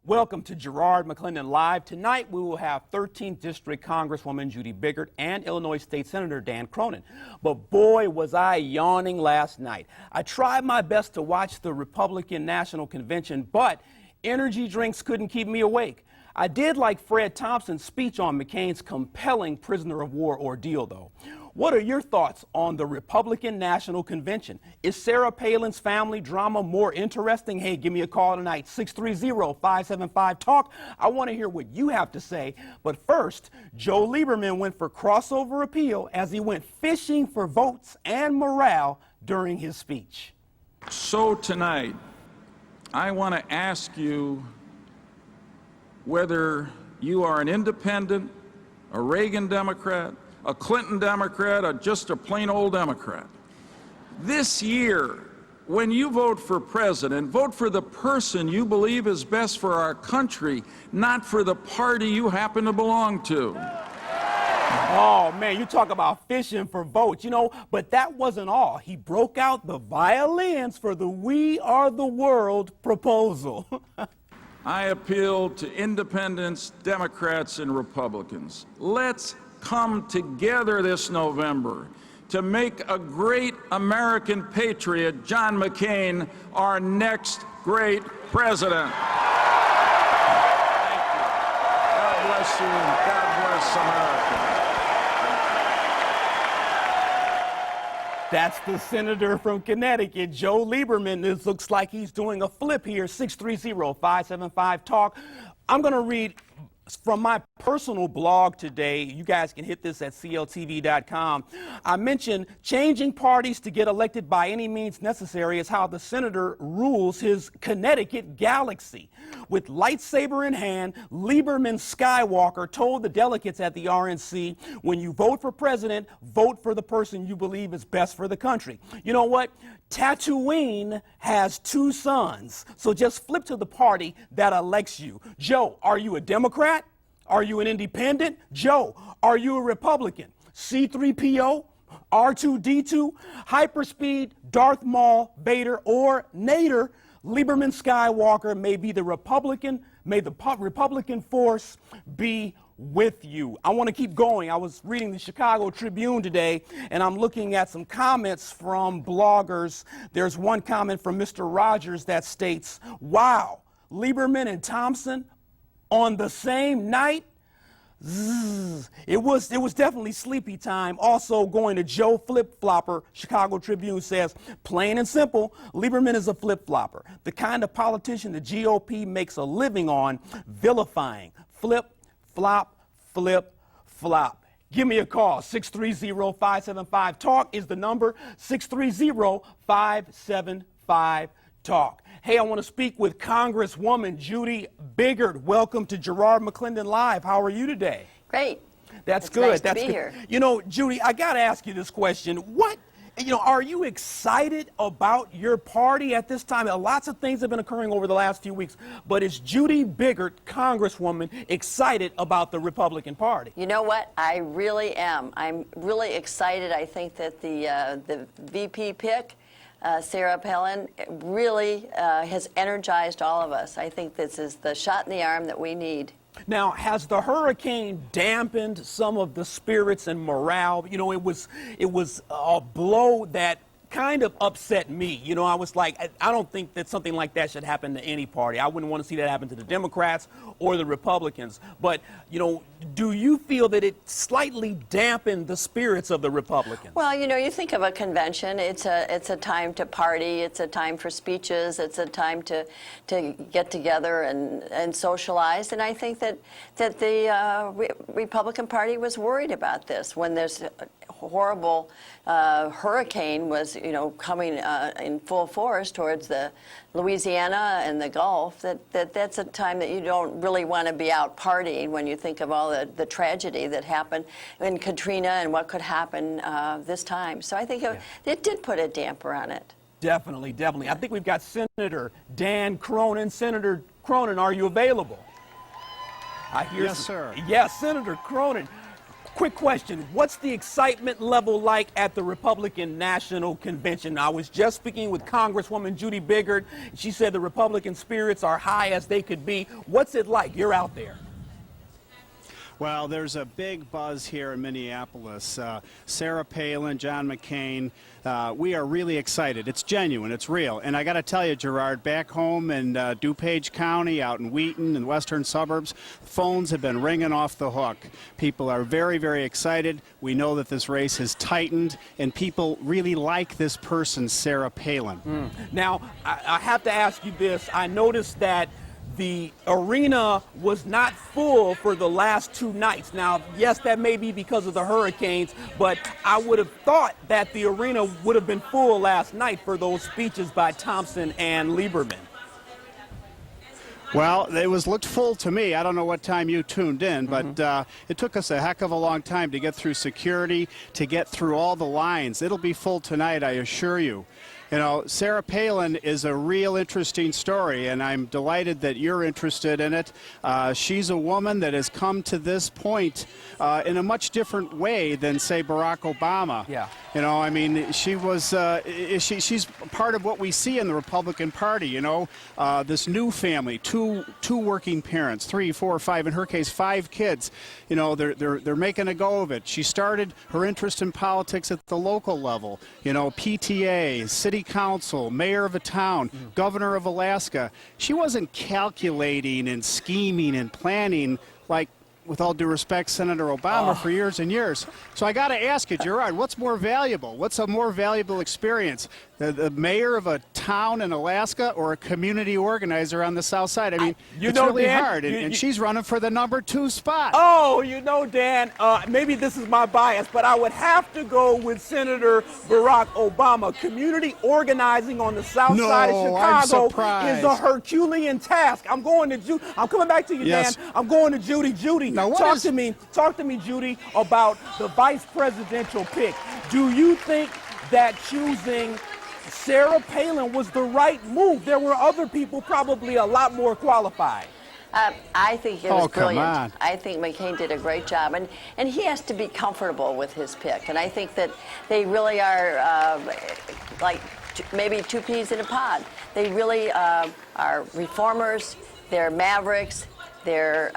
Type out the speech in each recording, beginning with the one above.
Welcome to Garrard McClendon Live. Tonight we will have 13th District Congresswoman Judy Biggert and Illinois State Senator Dan Cronin. But boy, was I yawning last night. I tried my best to watch the Republican National Convention, but energy drinks couldn't keep me awake. I did like Fred Thompson's speech on McCain's compelling prisoner of war ordeal, though. What are your thoughts on the Republican National Convention? Is Sarah Palin's family drama more interesting? Hey, give me a call tonight, 630-575-TALK. I want to hear what you have to say. But first, Joe Lieberman went for crossover appeal as he went fishing for votes and morale during his speech. So tonight, I want to ask you whether you are an independent, a Reagan Democrat, a Clinton Democrat, or just a plain old Democrat. This year, when you vote for president, vote for the person you believe is best for our country, not for the party you happen to belong to. Oh, man, you talk about fishing for votes, you know, but that wasn't all. He broke out the violins for the We Are the World proposal. I appeal to independents, Democrats, and Republicans. Let's come together this November to make a great American patriot, John McCain, our next great president. Thank you. God bless you, and God bless America. That's the senator from Connecticut, Joe Lieberman. This looks like he's doing a flip here, 630-575-TALK. I'm going to read from my personal blog today. You guys can hit this at cltv.com. I mentioned changing parties to get elected by any means necessary is how the senator rules his Connecticut galaxy. With lightsaber in hand, Lieberman Skywalker told the delegates at the RNC, when you vote for president, vote for the person you believe is best for the country. You know what? Tatooine has two sons, so just flip to the party that elects you. Joe, are you a Democrat? Are you an independent? Joe, are you a Republican? C-3PO, R2-D2, hyperspeed, Darth Maul, Vader, or Nader? Lieberman Skywalker may be the Republican, may the Republican force be with you. I want to keep going. I was reading the Chicago Tribune today, and I'm looking at some comments from bloggers. There's one comment from Mr. Rogers that states, wow, Lieberman and Thompson on the same night? Zzz. It was definitely sleepy time. Also going to Joe Flip-Flopper, Chicago Tribune says, plain and simple, Lieberman is a flip-flopper, the kind of politician the GOP makes a living on vilifying. Flip, flop, flip, flop. Give me a call. 630-575-TALK is the number. 630-575-TALK. Hey, I want to speak with Congresswoman Judy Biggert. Welcome to Garrard McClendon Live. How are you today? Great. That's it's good. Nice That's to be good. Here. You know, Judy, I got to ask you this question. Are you excited about your party at this time? Lots of things have been occurring over the last few weeks, but is Judy Biggert, Congresswoman, excited about the Republican Party? You know what? I really am. I'm really excited. I think that the VP pick, Sarah Palin, really has energized all of us. I think this is the shot in the arm that we need. Now, has the hurricane dampened some of the spirits and morale? You know, it was a blow that kind of upset me. You know, I was like, I don't think that something like that should happen to any party. I wouldn't want to see that happen to the Democrats or the Republicans. But, you know, do you feel that it slightly dampened the spirits of the Republicans? Well, you know, you think of a convention, it's a time to party, it's a time for speeches, it's a time to get together and socialize. And I think that the Republican Party was worried about this when this horrible hurricane was, you know, coming in full force towards the Louisiana and the Gulf. That's a time that you don't really want to be out partying when you think of all the tragedy that happened in Katrina and what could happen this time. So I think it did put a damper on it. Definitely, definitely. I think we've got Senator Dan Cronin. Senator Cronin, are you available? Yes, sir. Yes, Senator Cronin. Quick question. What's the excitement level like at the Republican National Convention? I was just speaking with Congresswoman Judy Biggert. She said the Republican spirits are high as they could be. What's it like? You're out there. Well, there's a big buzz here in Minneapolis. Sarah Palin, John McCain, we are really excited. It's genuine. It's real. And I got to tell you, Gerard, back home in DuPage County, out in Wheaton and western suburbs, phones have been ringing off the hook. People are very, very excited. We know that this race has tightened, and people really like this person, Sarah Palin. Now, I have to ask you this. I noticed that the arena was not full for the last 2 nights. Now, yes, that may be because of the hurricanes, but I would have thought that the arena would have been full last night for those speeches by Thompson and Lieberman. Well, it looked full to me. I don't know what time you tuned in, but it took us a heck of a long time to get through security, to get through all the lines. It'll be full tonight, I assure you. You know, Sarah Palin is a real interesting story, and I'm delighted that you're interested in it. She's a woman that has come to this point in a much different way than, say, Barack Obama. Yeah. You know, I mean, she was she's part of what we see in the Republican Party. You know, this new family, two working parents, 3, 4, 5, in her case, 5 kids. You know, they're making a go of it. She started her interest in politics at the local level. You know, PTA, city council, mayor of a town, governor of Alaska. She wasn't calculating and scheming and planning like, with all due respect, Senator Obama for years and years. So I got to ask you, Gerard, what's more valuable? What's a more valuable experience? The mayor of a town in Alaska or a community organizer on the South Side? I mean, it's really Dan, hard, and she's running for the number 2 spot. Oh, you know, Dan, maybe this is my bias, but I would have to go with Senator Barack Obama. Community organizing on the South Side of Chicago is a Herculean task. I'm coming back to you, Yes. Dan. I'm going to Judy. Judy, Now, talk to me, Judy, about the vice presidential pick. Do you think that choosing Sarah Palin was the right move? There were other people probably a lot more qualified. I think it was brilliant. Come on. I think McCain did a great job, and he has to be comfortable with his pick. And I think that they really are like maybe 2 peas in a pod. They really are reformers. They're mavericks. They're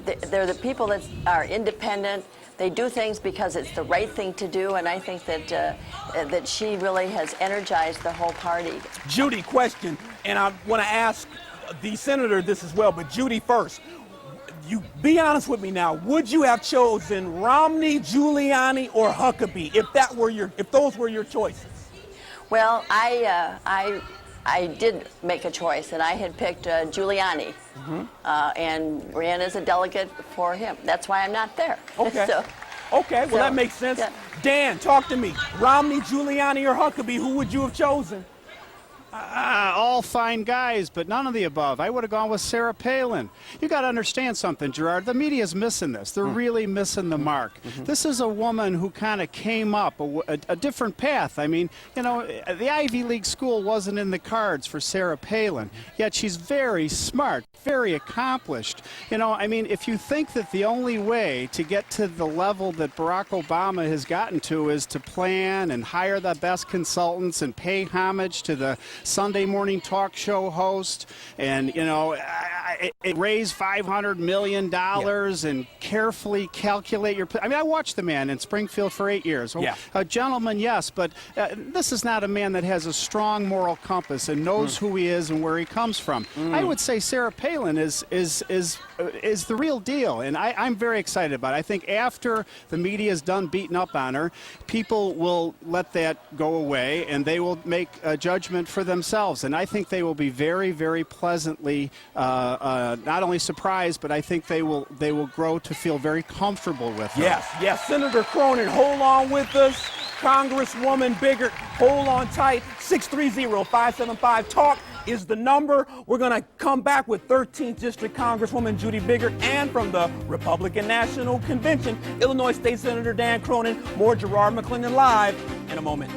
the people that are independent. They do things because it's the right thing to do, and I think that she really has energized the whole party. Judy, question, and I want to ask the senator this as well, but Judy first. You be honest with me now. Would you have chosen Romney, Giuliani, or Huckabee if those were your choices? Well, I did make a choice, and I had picked Giuliani, and ran as a delegate for him. That's why I'm not there. Okay. That makes sense. Yeah. Dan, talk to me. Romney, Giuliani, or Huckabee, who would you have chosen? All fine guys, but none of the above. I would have gone with Sarah Palin. You got to understand something, Gerard. The media's missing this. They're really missing the mark. This is a woman who kind of came up a different path. I mean, you know, the Ivy League school wasn't in the cards for Sarah Palin, yet she's very smart, very accomplished. You know, I mean, if you think that the only way to get to the level that Barack Obama has gotten to is to plan and hire the best consultants and pay homage to the Sunday morning talk show host, and you know, raise $500 million and carefully calculate your. I mean, I watched the man in Springfield for 8 years. A gentleman, yes, but this is not a man that has a strong moral compass and knows who he is and where he comes from. I would say Sarah Palin is the real deal, and I'm very excited about it. I think after the media is done beating up on her, people will let that go away, and they will make a judgment for themselves. And I think they will be very, very pleasantly not only surprised, but I think they will grow to feel very comfortable with her. Yes. Senator Cronin, hold on with us. Congresswoman Biggert, hold on tight. 630-575-TALK is the number. We're going to come back with 13th District Congresswoman Judy Biggert, and from the Republican National Convention, Illinois State Senator Dan Cronin. More Garrard McClendon live in a moment.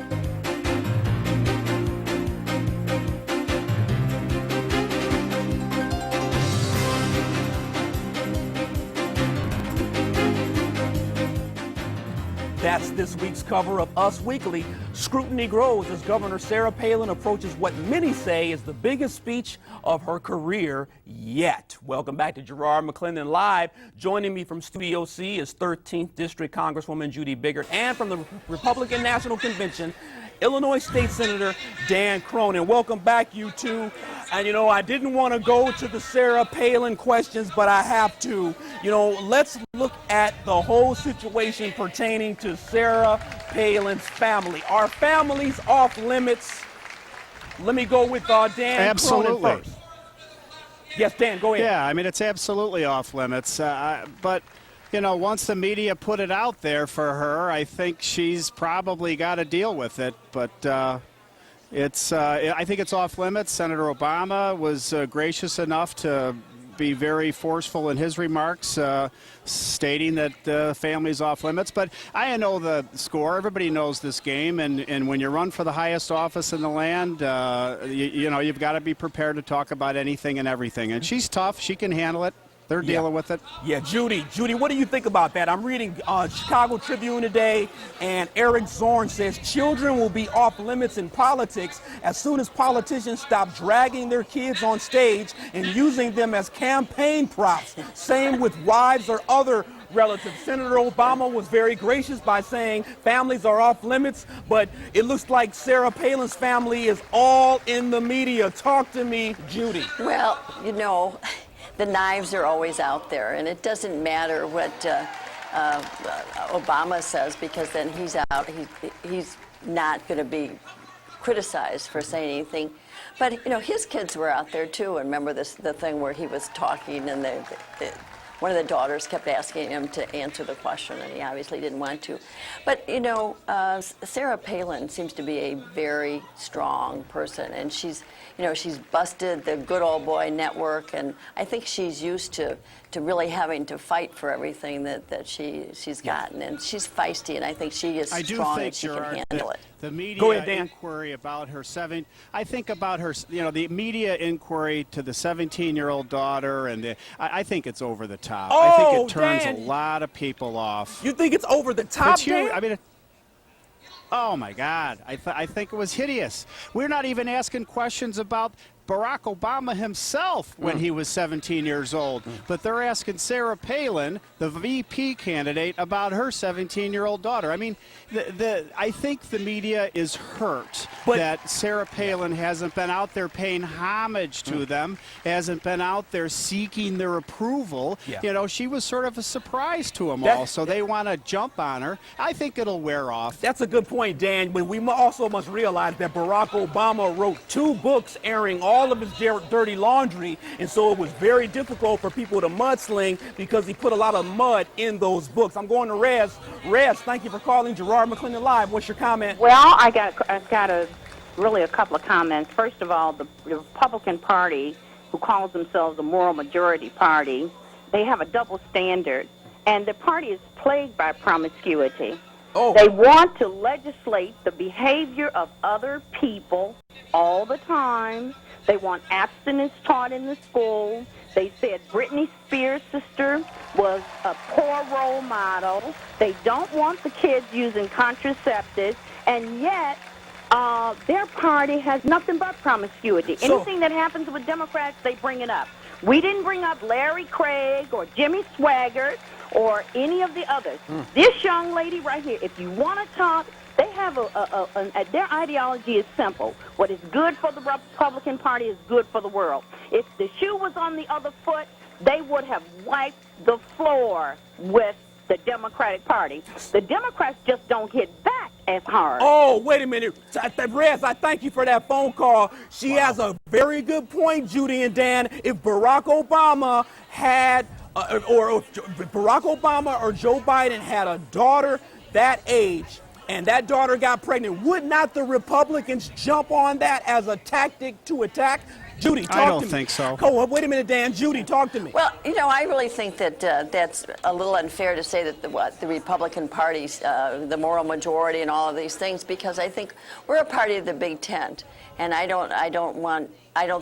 That's this week's cover of Us Weekly. Scrutiny grows as Governor Sarah Palin approaches what many say is the biggest speech of her career yet. Welcome back to Garrard McClendon Live. Joining me from Studio C is 13th District Congresswoman Judy Biggert, and from the Republican National Convention, Illinois State Senator Dan Cronin. Welcome back, you two. And you know, I didn't want to go to the Sarah Palin questions, but I have to. You know, let's look at the whole situation pertaining to Sarah Palin's family. Are families off limits? Let me go with Dan Cronin first. Yes, Dan, go ahead. Yeah, I mean, it's absolutely off limits. But, you know, once the media put it out there for her, I think she's probably got to deal with it. But I think it's off limits. Senator Obama was gracious enough to be very forceful in his remarks, stating that the family's off limits. But I know the score. Everybody knows this game. And when you run for the highest office in the land, you know, you've got to be prepared to talk about anything and everything. And she's tough. She can handle it. They're dealing with it. Yeah, Judy, what do you think about that? I'm reading Chicago Tribune today, and Eric Zorn says children will be off limits in politics as soon as politicians stop dragging their kids on stage and using them as campaign props. Same with wives or other relatives. Senator Obama was very gracious by saying families are off limits, but it looks like Sarah Palin's family is all in the media. Talk to me, Judy. Well, you know, the knives are always out there, and it doesn't matter what Obama says, because then he's out. He's not going to be criticized for saying anything. But you know, his kids were out there too. And remember the thing where he was talking, and one of the daughters kept asking him to answer the question, and he obviously didn't want to. But you know, Sarah Palin seems to be a very strong person, and she's busted the good old boy network, and I think she's used to really having to fight for everything that she's gotten, and she's feisty, and I think she is strong and she can handle it. The media inquiry about her the media inquiry to the 17-year-old daughter, and I think it's over the top. I think it turns a lot of people off. You think it's over the top, Dan? I mean, oh my God, I think it was hideous. We're not even asking questions about Barack Obama himself when he was 17 years old, but they're asking Sarah Palin, the VP candidate, about her 17-year-old daughter. I mean, I think the media is hurt that Sarah Palin hasn't been out there paying homage to them, hasn't been out there seeking their approval. Yeah. You know, she was sort of a surprise to them all, so they want to jump on her. I think it'll wear off. That's a good point, Dan, but we also must realize that Barack Obama wrote 2 books airing all of his dirty laundry, and so it was very difficult for people to mudsling because he put a lot of mud in those books. I'm going to Rez. Rez, thank you for calling Garrard McClendon Live. What's your comment? Well, I've got a couple of comments. First of all, the Republican Party, who calls themselves a moral majority party, they have a double standard, and the party is plagued by promiscuity. They want to legislate the behavior of other people all the time. They want abstinence taught in the school. They said Britney Spears' sister was a poor role model. They don't want the kids using contraceptives, and yet their party has nothing but promiscuity. Anything that happens with Democrats, they bring it up. We didn't bring up Larry Craig or Jimmy Swaggart or any of the others. This young lady right here, if you want to talk, they have their ideology is simple. What is good for the Republican Party is good for the world. If the shoe was on the other foot, they would have wiped the floor with the Democratic Party. The Democrats just don't hit back as hard. Oh, wait a minute. Rez, I thank you for that phone call. She has a very good point, Judy and Dan. If Barack Obama had, or if Barack Obama or Joe Biden had a daughter that age, and that daughter got pregnant, would not the Republicans jump on that as a tactic to attack? Judy, talk to me. I don't think so. Oh, wait a minute, Dan. Judy, talk to me. Well, you know, I really think that that's a little unfair to say that the Republican Party's the moral majority and all of these things, because I think we're a party of the Big Tent, and I don't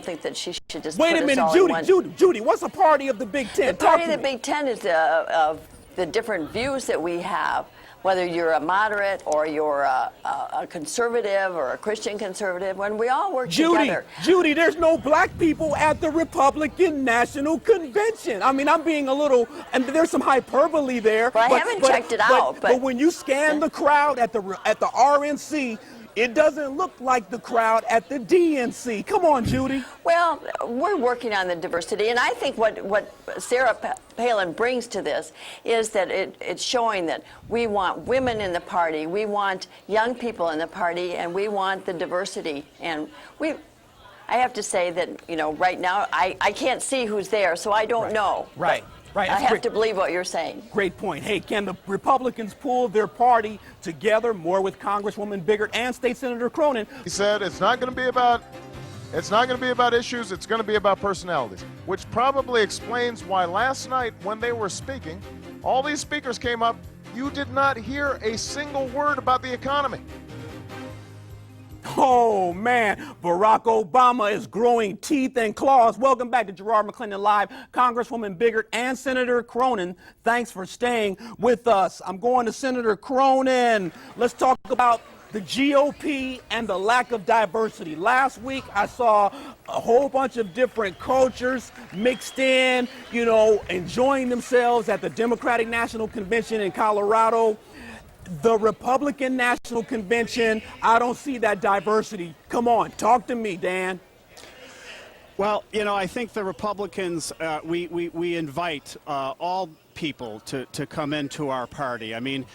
think that she should just wait put a minute, us all Judy. in one. Judy, what's a party of the Big Tent? The party of the Big Tent is of the different views that we have. whether you're a moderate or you're a conservative or a Christian conservative, when we all work together. Judy, there's no black people at the Republican National Convention. I mean, I'm being a little, and there's some hyperbole there. Well, I haven't checked it out. But when you scan the crowd at the RNC, it doesn't look like the crowd at the DNC. Come on, Judy. Well, we're working on the diversity, and I think what Sarah Palin brings to this is that it's showing that we want women in the party, we want young people in the party, and we want the diversity. And I have to say that, you know, right now I can't see who's there, so I don't know. Right. Right. I have to believe what you're saying. Great point. Hey, can the Republicans pull their party together? More with Congresswoman Biggert and State Senator Cronin. He said it's not going to be about issues, it's going to be about personalities, which probably explains why last night when they were speaking, all these speakers came up, you did not hear a single word about the economy. Oh, man, Barack Obama is growing teeth and claws. Welcome back to Garrard McClendon Live. Congresswoman Biggert and Senator Cronin, thanks for staying with us. I'm going to Senator Cronin. Let's talk about the GOP and the lack of diversity. Last week, I saw a whole bunch of different cultures mixed in, you know, enjoying themselves at the Democratic National Convention in Colorado. The Republican National Convention, I don't see that diversity. Come on, talk to me, Dan. Well, you know, I think the Republicans, we invite all people to come into our party. I mean,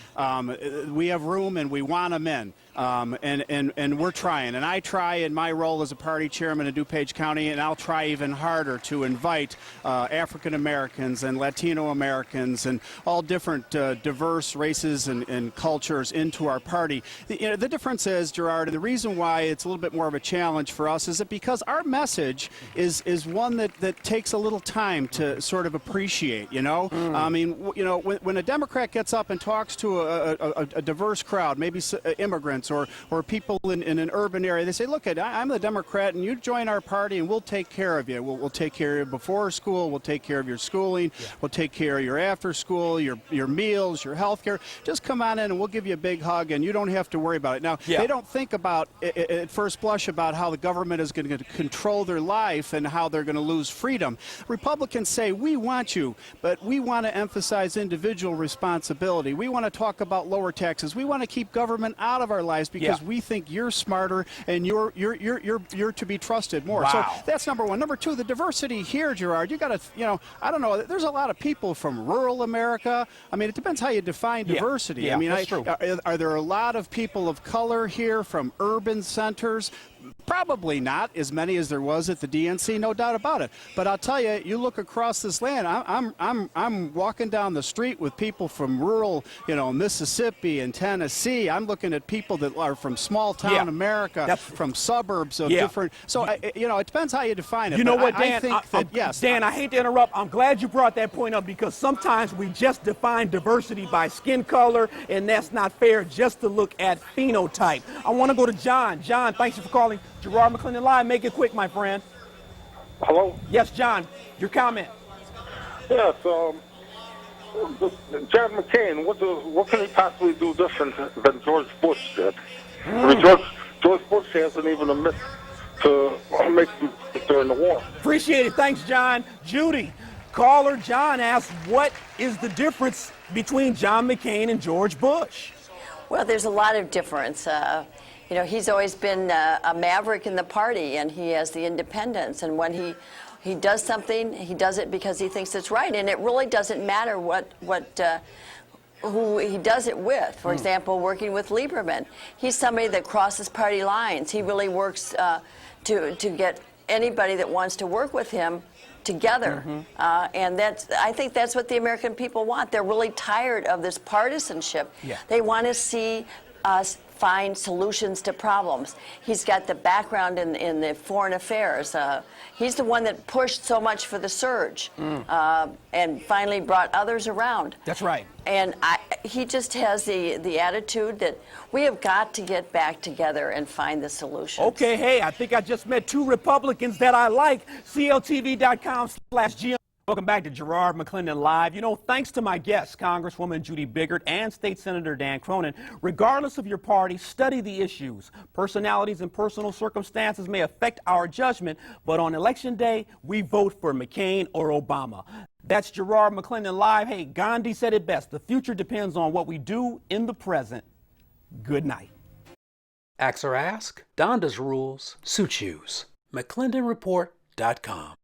we have room and we want them in. And we're trying, and I try in my role as a party chairman in DuPage County, and I'll try even harder to invite African Americans and Latino Americans and all different diverse races and cultures into our party. The difference is, Gerard, and the reason why it's a little bit more of a challenge for us is that because our message is one that takes a little time to sort of appreciate, you know? I mean, you know, when a Democrat gets up and talks to a diverse crowd, maybe immigrants or people in an urban area, they say, look, I'm the Democrat, and you join our party, and we'll take care of you. We'll take care of you before school. We'll take care of your schooling. Yeah. We'll take care of your after school, your meals, your health care. Just come on in, and we'll give you a big hug, and you don't have to worry about it. Now, they don't think about, at first blush, about how the government is going to control their life and how they're going to lose freedom. Republicans say, we want you, but we want to emphasize individual responsibility. We want to talk about lower taxes. We want to keep government out of our lives because we think you're smarter and you're to be trusted more. So that's number one. Number two, the diversity here, Gerard. You got to, you know, I don't know. There's a lot of people from rural America. I mean, it depends how you define diversity. I mean, are there a lot of people of color here from urban centers? Probably not as many as there was at the DNC, no doubt about it. But I'll tell you, you look across this land. I'm walking down the street with people from rural, you know, Mississippi and Tennessee. I'm looking at people that are from small town America, from suburbs of different. So you know, it depends how you define it. You know what, Dan? I think that yes. Dan, I hate to interrupt. I'm glad you brought that point up because sometimes we just define diversity by skin color, and that's not fair. Just to look at phenotype. I want to go to John. John, thanks for calling Garrard McClendon Live. Make it quick, my friend. Hello? Yes, John. Your comment. Yes, John McCain, what can he possibly do different than George Bush did? I mean, George Bush hasn't even admitted to make during the war. Appreciate it. Thanks, John. Judy, caller John asks, what is the difference between John McCain and George Bush? Well, there's a lot of difference. You know, he's always been a maverick in the party, and he has the independence. And when he does something, he does it because he thinks it's right. And it really doesn't matter who he does it with. For example, working with Lieberman. He's somebody that crosses party lines. He really works to get anybody that wants to work with him together. And I think that's what the American people want. They're really tired of this partisanship. They want to see us find solutions to problems. He's got the background in the foreign affairs. He's the one that pushed so much for the surge and finally brought others around. That's right. And he just has the attitude that we have got to get back together and find the solution. Okay, hey, I think I just met two Republicans that I like. CLTV.com/GM. Welcome back to Garrard McClendon Live. You know, thanks to my guests, Congresswoman Judy Biggert and State Senator Dan Cronin, regardless of your party, study the issues. Personalities and personal circumstances may affect our judgment, but on Election Day, we vote for McCain or Obama. That's Garrard McClendon Live. Hey, Gandhi said it best. The future depends on what we do in the present. Good night. Ask or ask? Donda's rules, suit shoes. McClendonreport.com